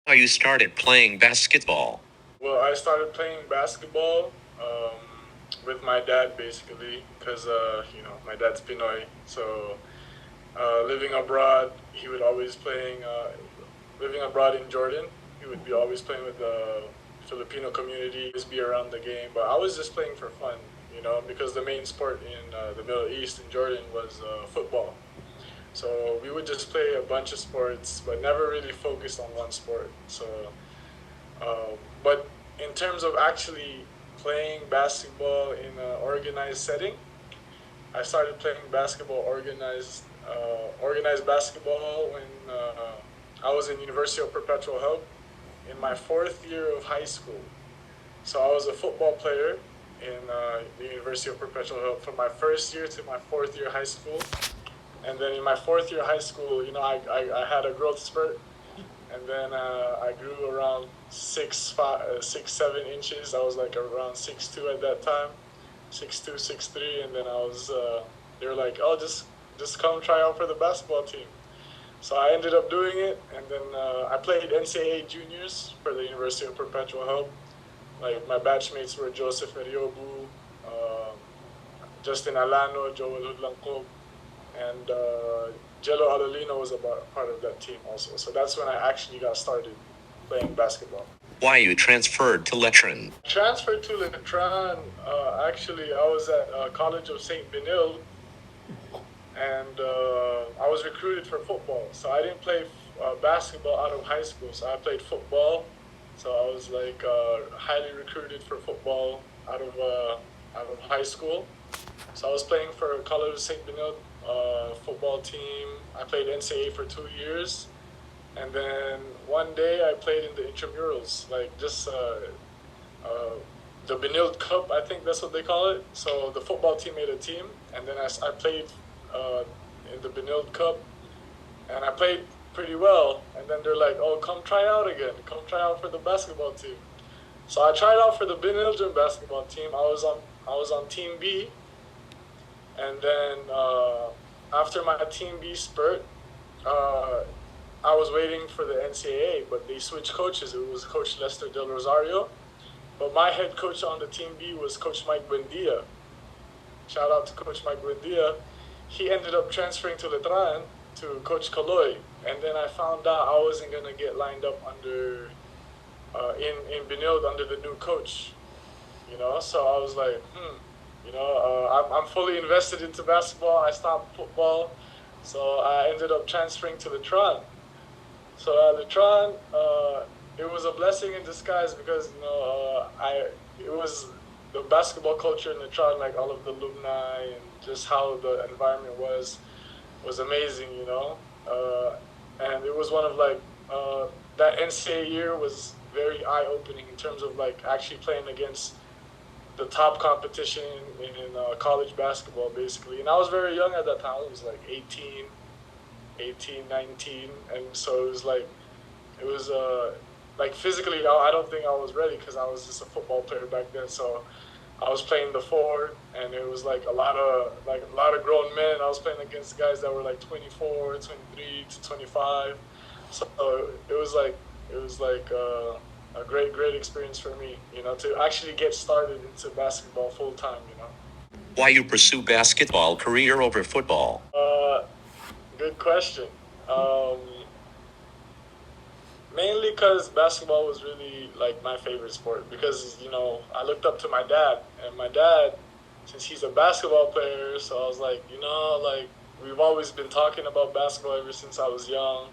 How you started playing basketball? Well, I started playing basketball with my dad basically because my dad's Pinoy. So living abroad, he would always playing. Living abroad in Jordan, he would be always playing with the Filipino community. Just be around the game, but I was just playing for fun, because the main sport in the Middle East in Jordan was football. So we would just play a bunch of sports, but never really focused on one sport. But in terms of actually playing basketball in an organized setting, I started playing organized basketball when I was in University of Perpetual Help in my fourth year of high school. So I was a football player in the University of Perpetual Help from my first year to my fourth year high school. And then in my fourth year high school, I had a growth spurt, and then I grew around 6'7" inches. I was like around 6'2" at that time, 6'2", 6'3", and then they were like, "Oh, just come try out for the basketball team." So I ended up doing it, and then I played NCAA juniors for the University of Perpetual Help. Like my batchmates were Joseph Meriobu, Justin Alano, Joel Hudlankob, and Jello Adelino was about part of that team also. So that's when I actually got started playing basketball. Why you transferred to Letran? Transferred to Letran. Actually, I was at College of St.Benilde, and I was recruited for football. So I didn't play basketball out of high school. So I played football. So I was like highly recruited for football out of high school. So I was playing for College of St.Benilde football team. I played NCAA for 2 years. And then one day I played in the intramurals, like just the Benilde Cup, I think that's what they call it. So the football team made a team, and then I played uh, in the Benilde Cup, and I played pretty well. And then they're like, "Oh, come try out again. Come try out for the basketball team." So I tried out for the Benilde basketball team. I was on Team B, and then after my Team B spurt, uh, I was waiting for the NCAA, but they switched coaches. It was Coach Lester Del Rosario, but my head coach on the Team B was Coach Mike Buendia. Shout out to Coach Mike Buendia. He ended up transferring to Letran to Coach Kaloy, and then I found out I wasn't gonna get lined up under in Benilde under the new coach. So I was like, I'm fully invested into basketball. I stopped football, so I ended up transferring to Letran. So Letran, it was a blessing in disguise because it was the basketball culture in Letran, like all of the alumni and just how the environment was amazing, and it was one of like that NCAA year was very eye opening in terms of like actually playing against the top competition in college basketball basically, and I was very young at that time. I was like 18, 19, and so it was like physically I don't think I was ready because I was just a football player back then. So I was playing the four, and it was like a lot of grown men. I was playing against guys that were like 24, 23 to 25. So it was like a great experience for me, to actually get started into basketball full time. Why you pursue basketball career over football? Good question. Um, Mainly because basketball was really like my favorite sport because I looked up to my dad, and my dad, since he's a basketball player, so I was like, like we've always been talking about basketball ever since I was young,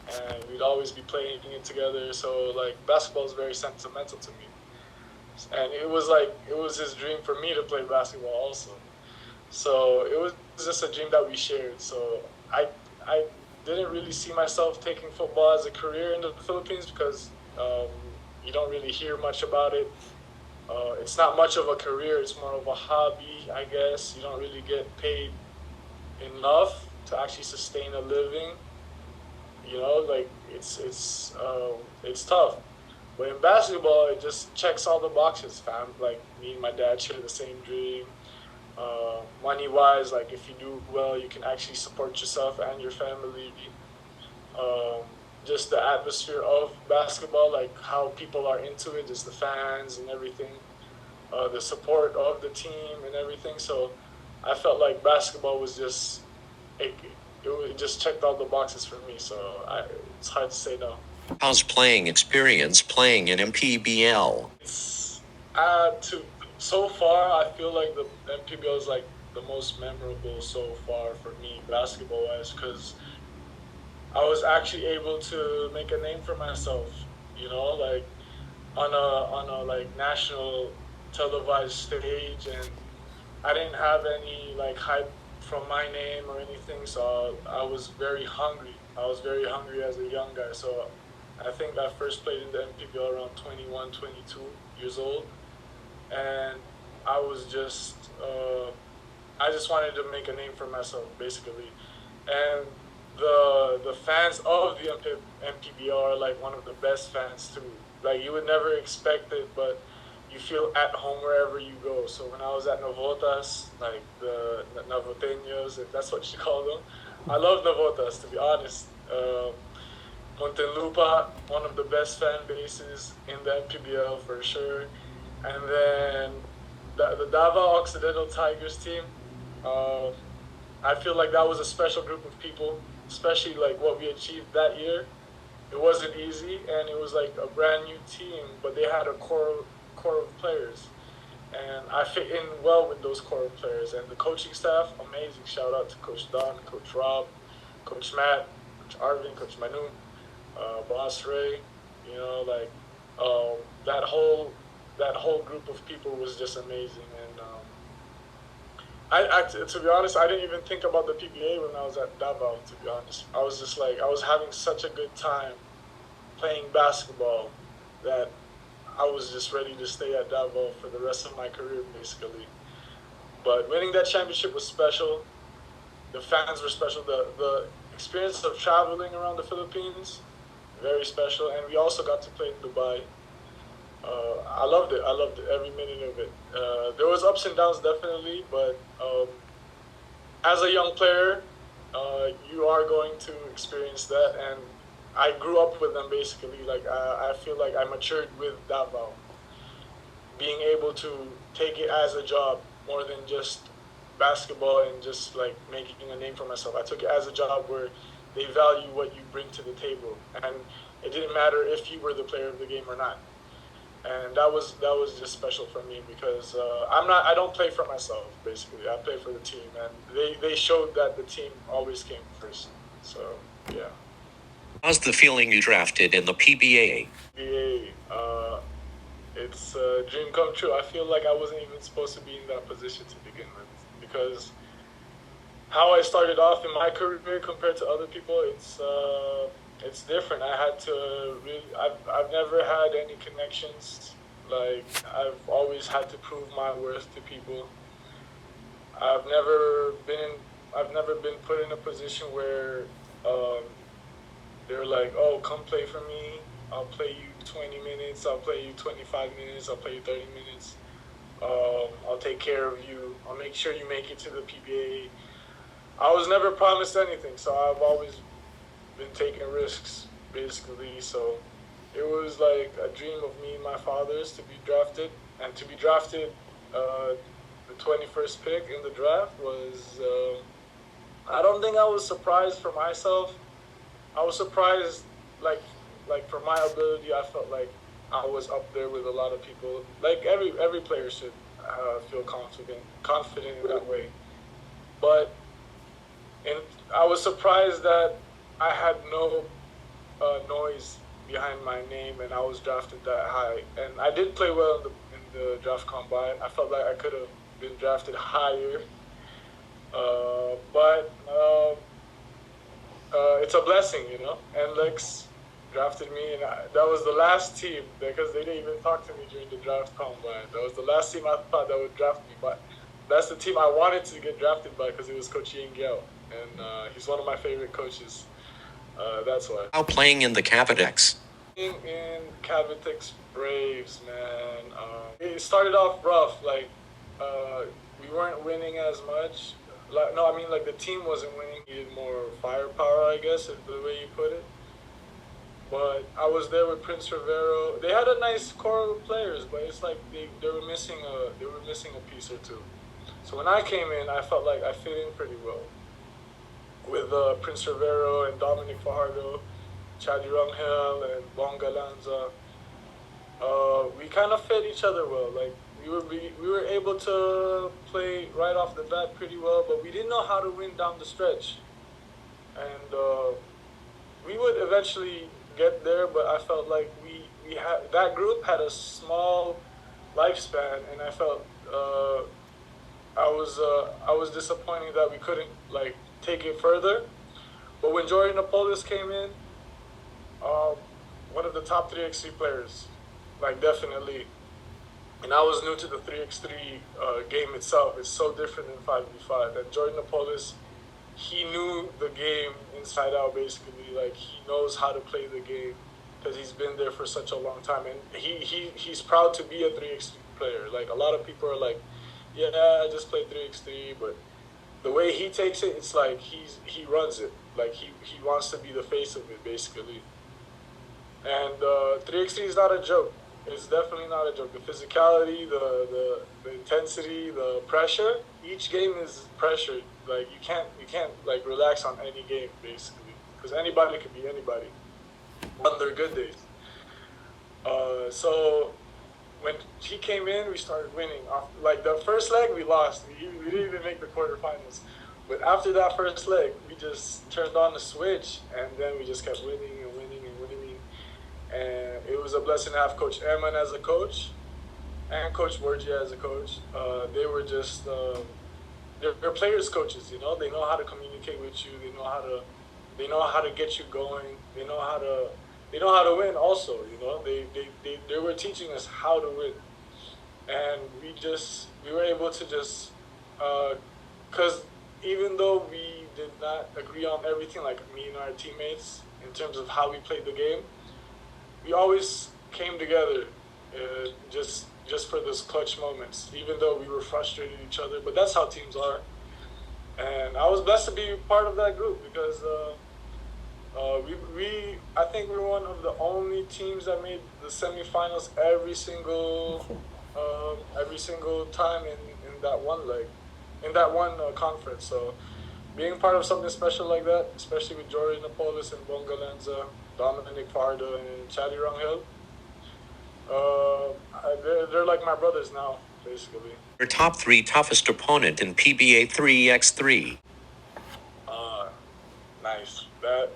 and we'd always be playing it together. So like basketball is very sentimental to me, and it was his dream for me to play basketball also. So it was just a dream that we shared. So I didn't really see myself taking football as a career in the Philippines because um, you don't really hear much about it. It's not much of a career. It's more of a hobby, I guess. You don't really get paid enough to actually sustain a living. Like it's tough. But in basketball, it just checks all the boxes, fam. Like me and my dad share the same dream. Money wise, like if you do well, you can actually support yourself and your family. Um, just the atmosphere of basketball, like how people are into it, just the fans and everything, the support of the team and everything. So I felt like basketball was just it just checked all the boxes for me. So it's hard to say no. How's playing experience playing in MPBL? It's so far I feel like the MPBL is like the most memorable so far for me basketball wise, because I was actually able to make a name for myself, like on a like national televised stage, and I didn't have any like hype from my name or anything, so I was very hungry. I was very hungry as a young guy, so I think I first played in the MPBL around 21, 22 years old, and I was just I just wanted to make a name for myself, basically, and the fans of the MPBL are like one of the best fans too. Like you would never expect it, but you feel at home wherever you go. So when I was at Navotas, like the Navoteños, if that's what you call them, I love Navotas, to be honest. Montelupa, one of the best fan bases in the MPBL for sure. And then the Davao Occidental Tigers team, I feel like that was a special group of people, especially like what we achieved that year. It wasn't easy, and it was like a brand new team, but they had a core of players, and I fit in well with those core of players. And the coaching staff, amazing. Shout out to Coach Don, Coach Rob, Coach Matt, Coach Arvin, Coach Manu, Boss Ray. Like that whole group of people was just amazing. And to be honest, I didn't even think about the PBA when I was at Davao. To be honest, I was just like, I was having such a good time playing basketball that I was just ready to stay at Davao for the rest of my career, basically. But winning that championship was special. The fans were special. The experience of traveling around the Philippines, very special. And we also got to play in Dubai. I loved it. I loved every minute of it. There was ups and downs, definitely, but as a young player, you are going to experience that, and I grew up with them, basically. Like I feel like I matured with Davao, being able to take it as a job more than just basketball and just like making a name for myself. I took it as a job where they value what you bring to the table, and it didn't matter if you were the player of the game or not. And that was just special for me, because I don't play for myself, basically. I play for the team, and they showed that the team always came first. So yeah. How's the feeling you drafted in the PBA? PBA, it's a dream come true. I feel like I wasn't even supposed to be in that position to begin with, because how I started off in my career compared to other people, it's different. I've never had any connections. Like, I've always had to prove my worth to people. I've never been put in a position where they're like, oh, come play for me. I'll play you 20 minutes. I'll play you 25 minutes. I'll play you 30 minutes. I'll take care of you. I'll make sure you make it to the PBA. I was never promised anything, so I've always been taking risks, basically. So it was like a dream of me and my father's to be drafted, and to be drafted the 21st pick in the draft was, I don't think I was surprised for myself. I was surprised, like for my ability, I felt like I was up there with a lot of people. Like every player should feel confident in that way. But I was surprised that I had no noise behind my name, and I was drafted that high. And I did play well in the draft combine. I felt like I could have been drafted higher, but it's a blessing, Nlex drafted me, and that was the last team, because they didn't even talk to me during the draft combine. That was the last team I thought that would draft me, but that's the team I wanted to get drafted by, because it was Coach Ian Gale, and he's one of my favorite coaches. That's why. How playing in the Cavites? In Cavites Braves, man. It started off rough. Like, we weren't winning as much. The team wasn't winning. Needed more firepower, I guess, is the way you put it. But I was there with Prince Rivero. They had a nice core of players, but it's like they were missing a piece or two. So when I came in, I felt like I fit in pretty well with Prince Rivero and Dominic Fajardo, Chadi Rangel and Bonga Lanza. We kind of fit each other well. Like we were able to play right off the bat pretty well, but we didn't know how to win down the stretch. And we would eventually get there, but I felt like we had that group had a small lifespan, and I felt I was disappointed that we couldn't like take it further. But when Jordan Napolis came in, one of the top 3x3 players, like definitely. And I was new to the 3x3 game itself. It's so different than 5v5. And Jordan Napolis, he knew the game inside out, basically. Like, he knows how to play the game because he's been there for such a long time. And he's proud to be a 3x3 player. Like, a lot of people are like, yeah, I just play 3x3. But the way he takes it, it's like he runs it. Like, he wants to be the face of it, basically. And 3x3 is not a joke. It's definitely not a joke. The physicality, the intensity, the pressure. Each game is pressured. Like you can't like relax on any game basically, because anybody could be anybody on their good days. So when he came in, we started winning. Like the first leg, we lost. We didn't even make the quarterfinals. But after that first leg, we just turned on the switch, and then we just kept winning and winning and winning. And it was a blessing to have Coach Eman as a coach and Coach Borgia as a coach. They were just they're players coaches, you know. They know how to communicate with you. They know how to get you going. They know how to win also, you know. They were teaching us how to win. And we were able to just cuz even though we did not agree on everything, like me and our teammates, in terms of how we played the game, we always came together just for those clutch moments, even though we were frustrated each other. But that's how teams are. And I was blessed to be part of that group because I think we were one of the only teams that made the semifinals every single time in that one leg, in that one conference. So being part of something special like that, especially with Jordan Napolis and Bonga Lanza, Dominic Fajardo, and Chadi Rangel, they're like my brothers now, basically. Your top 3 toughest opponent in PBA 3x3. Nice. That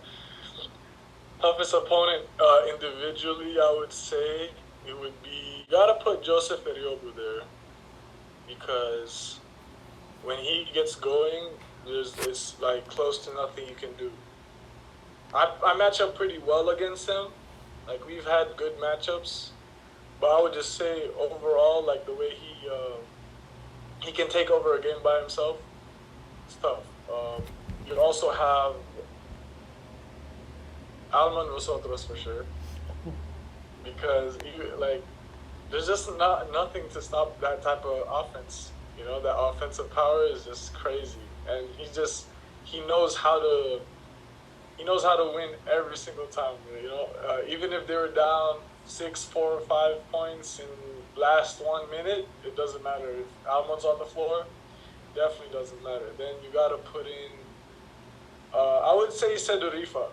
toughest opponent individually, I would say it would be, you gotta put Joseph Eriobu there, because when he gets going, it's like close to nothing you can do. I match up pretty well against him. Like, we've had good matchups, but I would just say overall, like the way he can take over a game by himself, it's tough. You also have Alman Rosotros for sure, because there's just nothing to stop that type of offense. You know, that offensive power is just crazy, and he knows how to win every single time. You know, even if they were down 6, 4, or 5 points in last 1 minute, it doesn't matter. If Almon's on the floor, definitely doesn't matter. Then you gotta put in, I would say Sedorifa.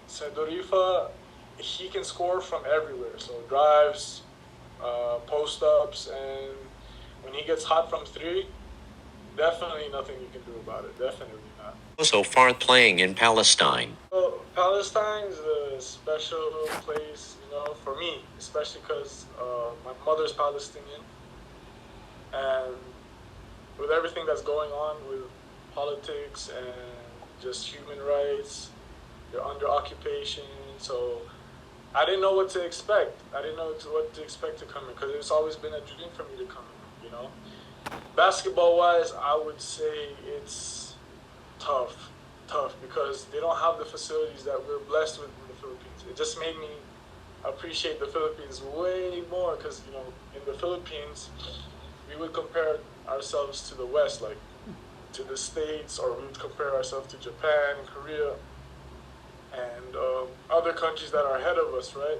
Sedorifa, he can score from everywhere. So drives, post ups, and when he gets hot from 3, definitely nothing you can do about it. Definitely not. So far playing in Palestine. Well, Palestine is a special place, you know, for me, especially because my mother's Palestinian, and with everything that's going on with politics and just human rights, you're under occupation, so I didn't know what to expect. I didn't know what to expect to come in, because it's always been a dream for me to come in, you know. Basketball-wise, I would say it's tough, because they don't have the facilities that we're blessed with in the Philippines. It just made me appreciate the Philippines way more, because, you know, in the Philippines, we would compare ourselves to the West, like to the States, or we would compare ourselves to Japan, Korea. and other countries that are ahead of us, right?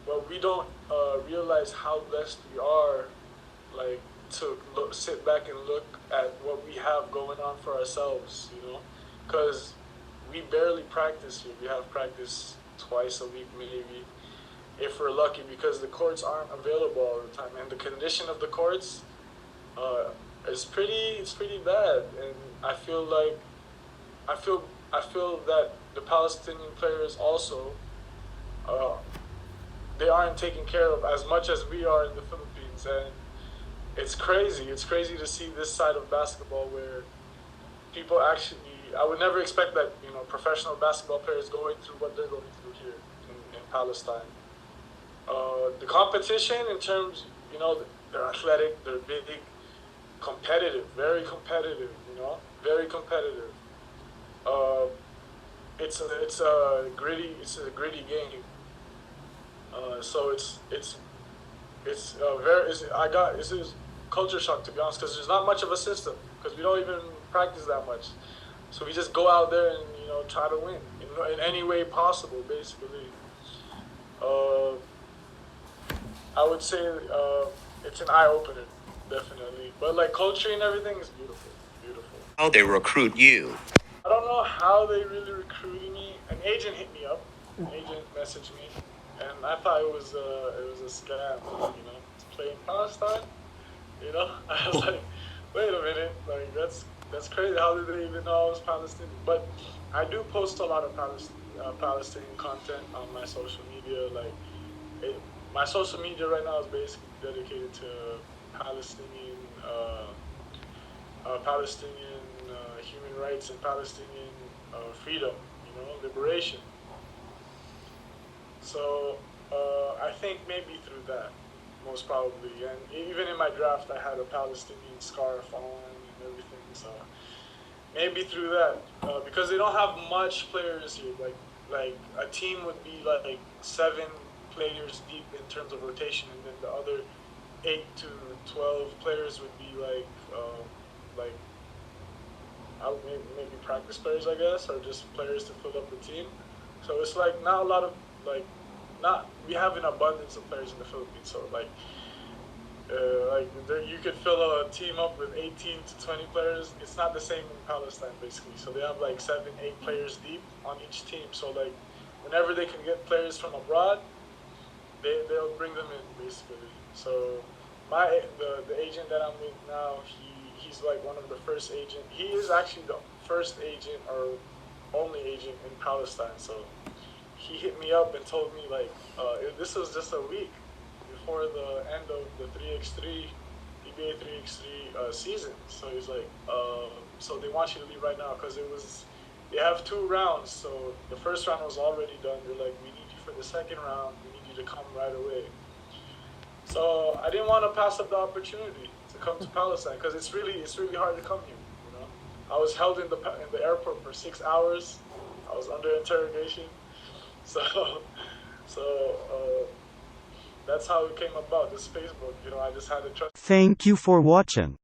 But we don't realize how blessed we are, like, to sit back and look at what we have going on for ourselves, because we barely practice here. We have practice twice a week, maybe, if we're lucky, because the courts aren't available all the time, and the condition of the courts is pretty bad. And I feel that the Palestinian players also, they aren't taken care of as much as we are in the Philippines. And it's crazy. It's crazy to see this side of basketball where people actually, I would never expect that, professional basketball players going through what they're going through here in Palestine. The competition in terms, they're athletic, they're big, competitive, very competitive, very competitive. It's a gritty game. So it's this is culture shock, to be honest, because there's not much of a system, because we don't even practice that much. So we just go out there and try to win in any way possible, basically. I would say it's an eye opener, definitely. But like culture and everything is beautiful, beautiful. How they recruit you. I don't know how they really recruited me. An agent hit me up. An agent messaged me, and I thought it was a scam, to play in Palestine. I was like, wait a minute, like that's crazy. How did they even know I was Palestinian? But I do post a lot of Palestinian content on my social media. My social media right now is basically dedicated to Palestinian human rights and Palestinian freedom, liberation. So I think maybe through that, most probably. And even in my draft, I had a Palestinian scarf on and everything. So maybe through that, because they don't have much players here. Like a team would be like 7 players deep in terms of rotation, and then the other 8 to 12 players would be maybe practice players, I guess, or just players to fill up the team. So it's like not a lot of we have an abundance of players in the Philippines. So you could fill a team up with 18 to 20 players. It's not the same in Palestine, basically. So they have 7, 8 players deep on each team. So whenever they can get players from abroad, they'll bring them in, basically. So the agent that I'm with now, he's one of the first agent. He is actually the first agent or only agent in Palestine. So he hit me up and told me this was just a week before the end of the 3x3 PBA 3x3 season. So he's like, so they want you to leave right now, because they have 2 rounds. So the first round was already done. They're like, we need you for the second round. We need you to come right away. So I didn't want to pass up the opportunity to come to Palestine, because it's really hard to come here. I was held in the airport for 6 hours. I was under interrogation. So that's how it came about. This Facebook, I just had to trust. Thank you for watching.